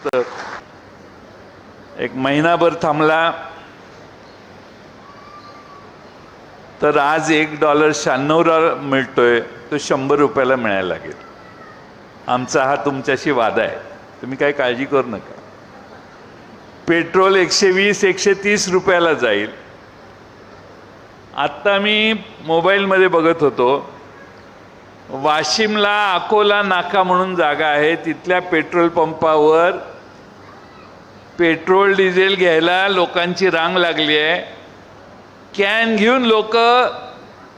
तर एक महिनाभर थांबला तर आज $1.96 मिळतोय, तो $100 मिळायला लागेल. आमचा हा तुमच्याशी वादा आहे, तुम्ही काही काळजी करू नका. पेट्रोल 120-130 रुपयाला जाईल. आत्ता मी मोबाईलमध्ये बघत होतो, वाशिमला अकोला नाका म्हणून जागा आहे, तिथल्या पेट्रोल पंपावर पेट्रोल डिझेल घ्यायला लोकांची रांग लागली आहे. कॅन घेऊन लोक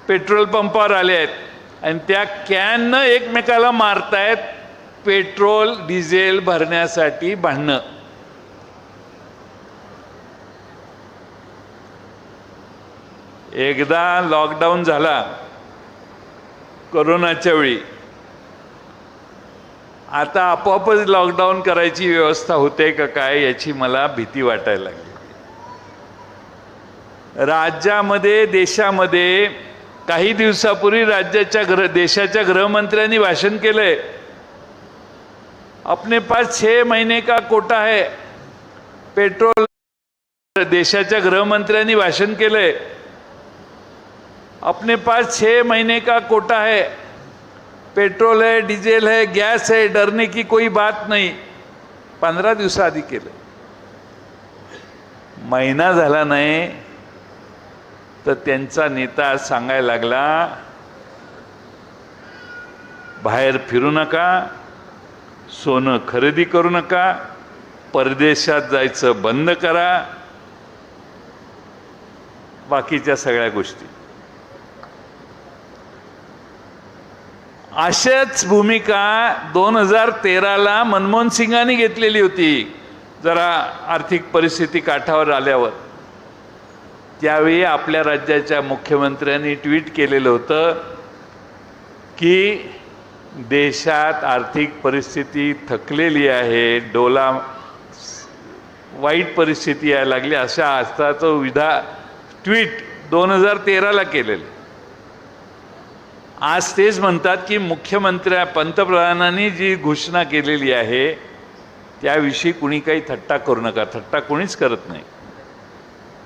पेट्रोल पंपावर आले आहेत आणि त्या कॅननं एकमेकाला मारतायत पेट्रोल डिझेल भरण्यासाठी भांडणं. एकदा लॉकडाऊन झाला कोरोनाच्या वेळी, आता आपोआपच लॉकडाऊन करायची व्यवस्था होते का काय याची मला भीती वाटायला लागली. राज्यामध्ये देशामध्ये काही दिवसापूर्वी देशाच्या गृहमंत्र्यांनी भाषण केलंय, अपने पास 6 महीने का कोटा है पेट्रोल. देशाच्या गृहमंत्र्यांनी भाषण केलंय, अपने पास 6 महीने का कोटा है, पेट्रोल है, डीजल है, गैस है, डरने की कोई बात नहीं. 15 दिवसाआधी केलं. महिना झाला नाही तर त्यांचा नेता सांगायला लागला, बाहेर फिरू नका, सोनं खरेदी करू नका, परदेशात जायचं बंद करा, बाकीच्या सगळ्या गोष्टी. अशाच भूमिका 2013ला मनमोहन सिंगांनी घेतलेली होती. जरा आर्थिक परिस्थिती काठावर आल्यावर त्यावेळी आपल्या राज्याच्या मुख्यमंत्र्यांनी ट्विट केलेलं होतं की देशात आर्थिक परिस्थिती थकलेली आहे, वाईट परिस्थिती यायला लागली, अशा अर्थाचं ट्विट 2013ला केलेलं. आज तेच म्हणतात की पंतप्रधानांनी जी घोषणा केलेली आहे त्याविषयी कुणी काही थट्टा करू नका. थट्टा कोणीच करत नाही.